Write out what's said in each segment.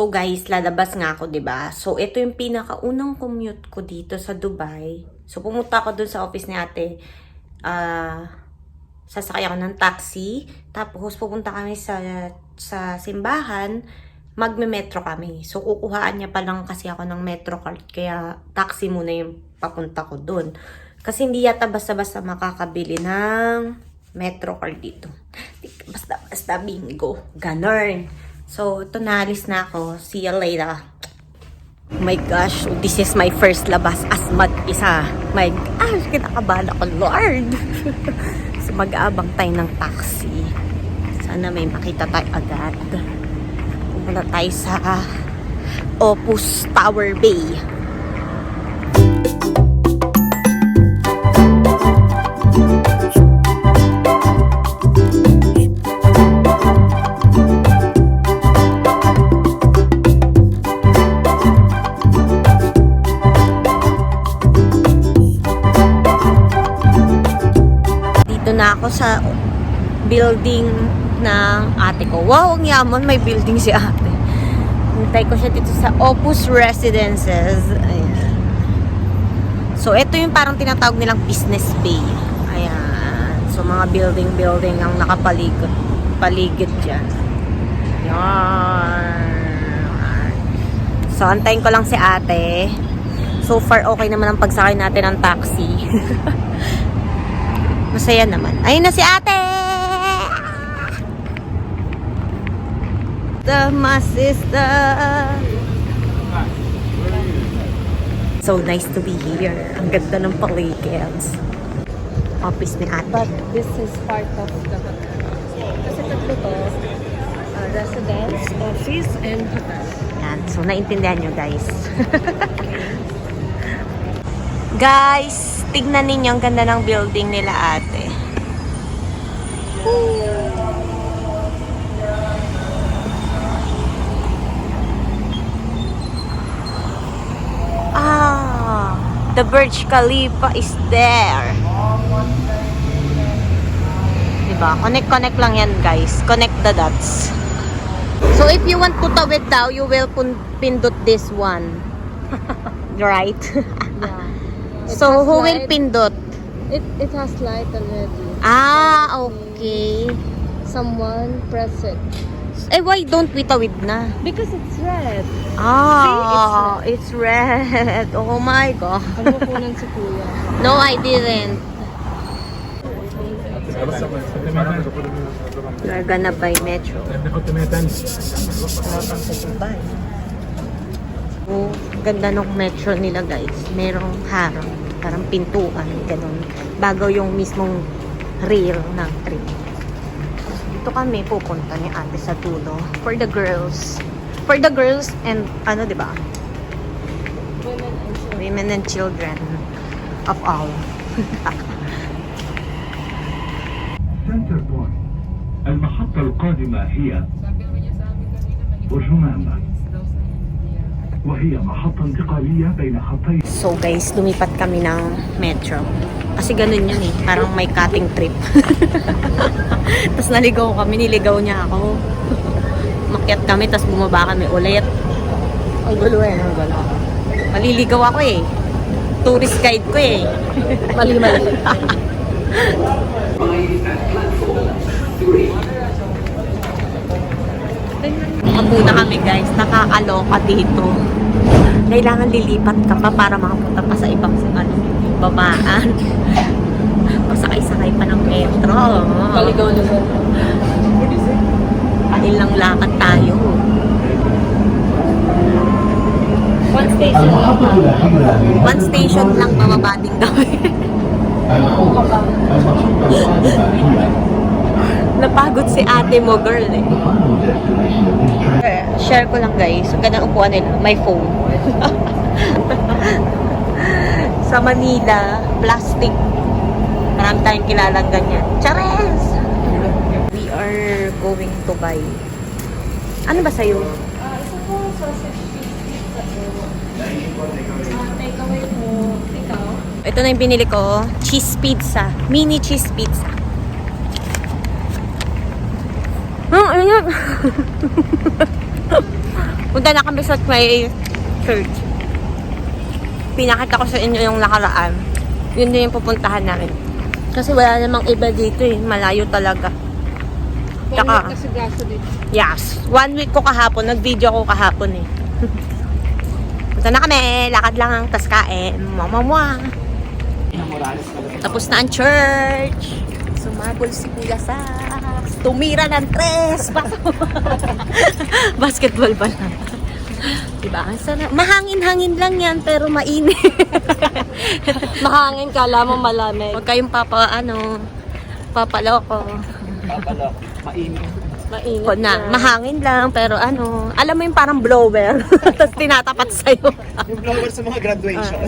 So guys, lalabas nga ako, 'di ba? So ito yung pinakaunang commute ko dito sa Dubai. So pumunta ako dun sa office ni Ate. Sasakay ako ng taxi, tapos pupunta kami sa simbahan, magme-metro kami. So kukuhaan niya pa lang kasi ako ng metro card, kaya taxi muna yung papunta ko dun. Kasi hindi yata basta-basta makakabili ng metro card dito. Basta bingo. Ganon. So, ito naalis na ako. See you later. Oh my gosh, this is my first labas as mag-isa. My gosh, kinakabahan ako, Lord. So, mag-aabang tayo ng taxi. Sana may makita tayo agad. Pumunta tayo sa Opus Tower Bay. Na ako sa building ng ate ko. Wow, ang yaman, may building si ate. Hintay ko siya dito sa Opus Residences. Ayan. So, ito yung parang tinatawag nilang Business Bay. Ayan. So, mga building ang nakapaligid dyan. Ayan. So, antayin ko lang si ate. So far, okay naman ang pagsakay natin ng taxi. Masaya naman. Ayun na si ate! My sister. So nice to be here. Ang ganda ng paligid. Office ni ate. But this is part of the hotel. Kasi tatlo to. Residence, office, and hotel. Yan. So naintindihan nyo guys. Guys, tignan ninyo ang ganda ng building nila ate. The Burj Khalifa is there. Diba? Connect lang yan guys. Connect the dots. So if you want to tawid daw, you will pindot this one. Right? Yeah. So, who will pindot? It has light already. Okay. Someone press it. Eh, why don't we tawid na? Because it's red. It's red. Oh my God. Ano kunan si kuya? No, I didn't. We're gonna buy metro. Oh, ganda ng metro nila guys. Merong harang, parang pintuan, ganun. Bago yung mismong rail ng train. Dito kami pupunta ni ate sa dulo. For the girls. For the girls and ano, di ba? Women and children of all. Center Point. المحطة القادمة هي برجمانة وهي محطة انتقالية بين خطين. So guys, lumipat kami ng metro. Kasi ganun yun eh. Parang may cutting trip. Tapos naligaw kami. Niligaw niya ako. Makyat kami, tapos bumaba kami ulit. Ang gulo eh. Ang gulo. Maliligaw ako eh. Tourist guide ko eh. Mali. Muna kami guys, nakakaloka dito. Kailangan lilipat ka pa para makapunta pa sa ibang babaan. Pasakay-sakay pa ng metro. Paligaw-ligaw. Ilang lakad tayo. One station lang mamabading gawin. Napagod si ate mo, girl eh. Share ko lang guys. Ang ganda ng upuan nila. May phone. Sa Manila, plastic. Marami tayong kilalang ganyan. Chares! We are going to buy. Ano ba sa'yo? Isa po, sausage pizza. Take away mo. Ikaw? Ito na yung binili ko. Cheese pizza. Mini cheese pizza. Ayun. Punta na kami sa may church. Pinakita ko sa inyo yung nakaraan. Yun din yung pupuntahan namin. Kasi wala namang iba dito eh. Malayo talaga. Tsaka, kasi gaso dito. yes. 1 week ko kahapon. Nag-video ko kahapon eh. Punta na kami. Lakad lang. Tas kain. Mwah. Tapos na ang church. Sumabol si Kuya Sax. Tumira ng 3. Basketball pa lang. Diba? Ang sarap. Mahangin-hangin lang yan, pero mainit. Mahangin, kala mo malamig. Huwag kayong papaloko. Mainit Ko na, mahangin lang, pero alam mo yung parang blower. Tapos tinatapat sa'yo. Yung blower sa mga graduation.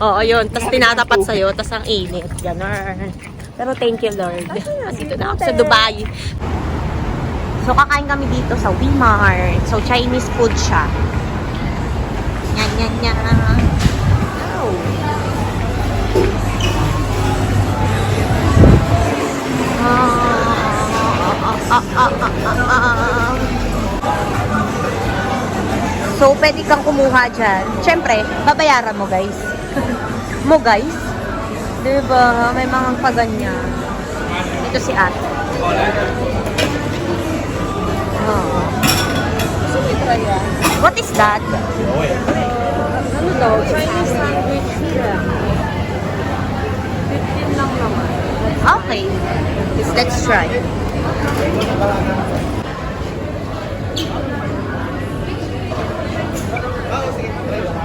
Oo, yun. Tapos tinatapat sa'yo, tapos ang init. Ganon. Pero thank you, Lord. Dito na ako sa Dubai. So, kakain kami dito sa Wmart. So, Chinese food siya. Yan. Oh. So, pwede kang kumuha dyan. Siyempre, babayaran mo, guys. Guys? Diba? May mga paganyan. Ito si ate. Oh. So, may try yan. What is that? Ano daw? Chinese sandwich siya. 15 lang naman. Okay. Let's try.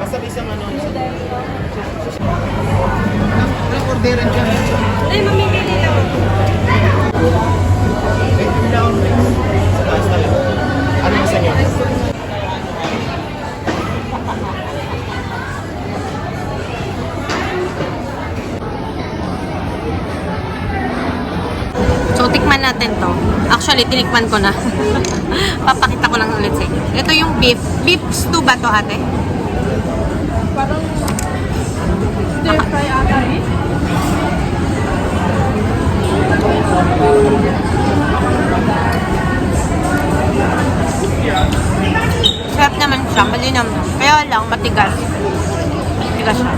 Basta isang ano. Ang orderan dyan. Ay, mamimili lang. Ano yung sa inyo? So, tikman natin to. Actually, tinikman ko na. Papakita ko lang ulit sa inyo. Ito yung beef. Beef stew ba to, ate? Parang stir fry ata eh. Sarap naman siya. Malinam na. Kaya lang, matigas. Matigas siya.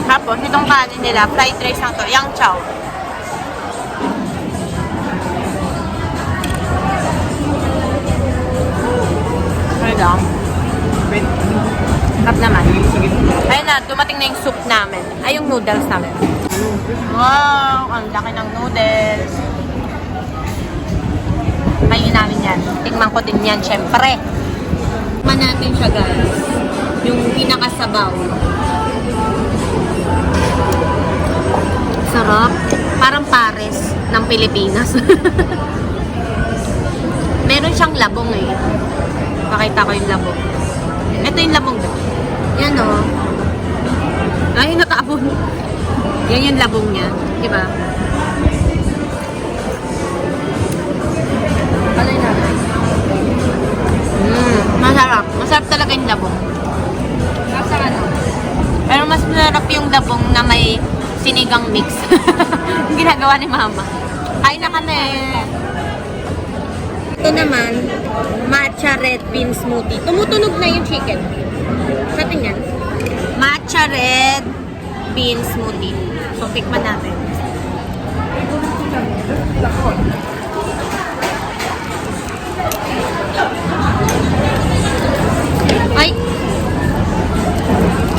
Tapos, itong kanin nila, fried rice lang to. Yang chow. Kaya lang. Sarap naman. Ayun na, dumating na yung soup namin. Ay, yung noodles namin. Wow! Ang laki ng noodles. Kainin namin yan. Tingnan ko din yan, syempre. Tingnan natin siya, guys. Yung pinakasabaw. Sarap. Parang pares ng Pilipinas. Meron siyang labong eh. Pakita ko yung labong. Ito yung labong. Yan o. Ay, nakaabon. Yan yung labong niya. Diba? Alay natin. Masarap. Masarap talaga yung labong. Nasa ano? Pero mas masarap yung labong na may sinigang mix. Ginagawa ni mama. Kain na kami. Ito naman, matcha red bean smoothie. Tumutunog na yung chicken. Sa tingnan. Matcha red bean smoothie. So, tikman natin. Ay!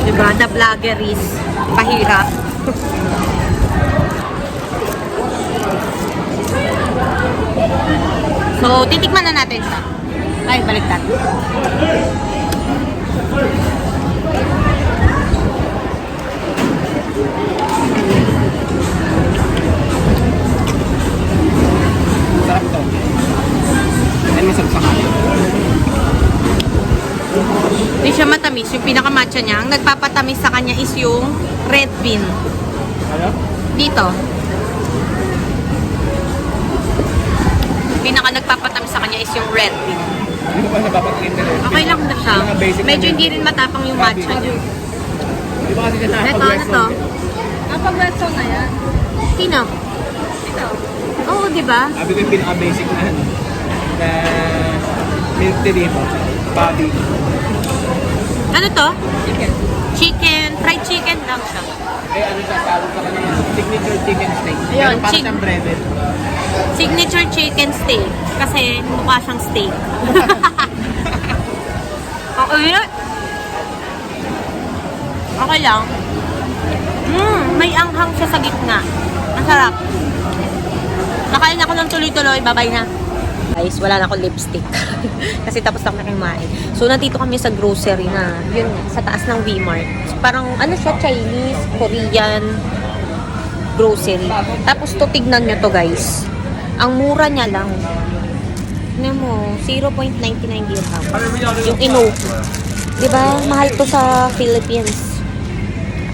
Diba? The vlogger is pahirap. So, titikman na natin siya. Ay, baliktad. Sarap to. Ay, masarap sa kanin. Hindi siya matamis. Yung pinaka-matcha niya, ang nagpapatamis sa kanya is yung red bean. Ano? Dito. Pinaka nagpapatamis sa kanya is yung red bean. Hindi ko pa napapatingin ka rin. Okay lang na siya. Mga basic Medyo na hindi rin matapang yung matcha niya. Di ba kasi dyan Ito, ano nakapag-west to? Napag-westo na yan. Sino? Ito. Oo, di ba? Sabi ko yung pinaka-basic na ano. Na Milk tea dito. Bobby. Ano to? Chicken. Chicken, fried chicken lang siya. Eh, ano siya, tawag sa kanila? Signature chicken steak. Ayun, Meron para chick- siyang breaded. Signature chicken steak. Kasi mukha siyang steak. Okay. Okay lang. May anghang siya sa gitna. Ang sarap. Nakain ako ng tuloy-tuloy. Bye-bye na. Guys, wala na akong lipstick. Kasi tapos ako na kumain. So, nandito kami sa grocery na. Yun, sa taas ng V-Mart. Parang, ano siya, Chinese, Korean grocery. Tapos, to tignan nyo to, guys. Ang mura niya lang. Tignan mo, 0.99 dirham. Yung Inoki. Diba, mahal to sa Philippines.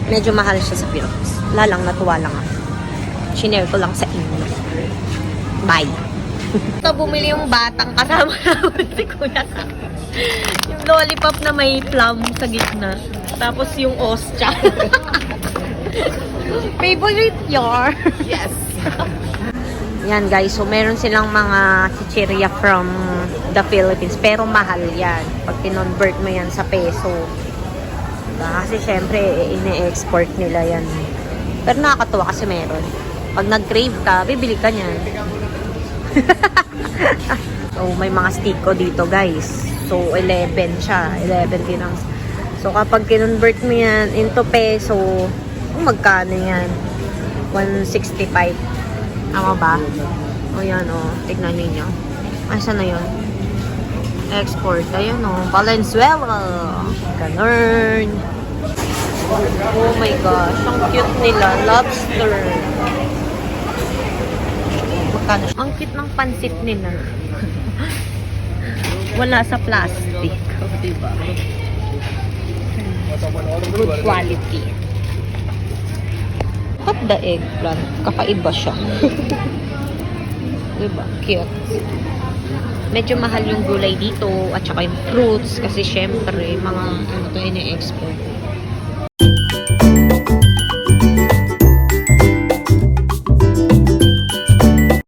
Medyo mahal siya sa Philippines. Wala lang, natuwa lang ako. Shinare ko lang sa inyo. Bye. Ito, bumili yung batang kasama namin si Kuya Sam. Yung lollipop na may plum sa gitna. Tapos yung ostya. Favorite yar. Yes! Yan guys, so meron silang mga chichirya from the Philippines. Pero mahal yan. Pag kinonvert mo yan sa peso. Diba? Kasi syempre, ine-export nila yan. Pero nakakatuwa kasi meron. Pag nag-crave ka, bibili ka niyan. So, may mga stiko dito, guys. So, 11 siya. 11 dirhams. So, kapag kinonvert mo yan into peso, magkano yan? 165. Tama ba? O yan, o. Tignan ninyo. Asan na yun? Export. Ayan, o. Valenzuela. Ganun. Oh my gosh. Ang cute nila. Lobster. Ang cute ng pansit nila. Wala sa plastic. Diba? Good quality. At the eggplant. Kakaiba siya. Diba? Cute. Medyo mahal yung gulay dito at saka yung fruits kasi syempre mga ano to ini-export.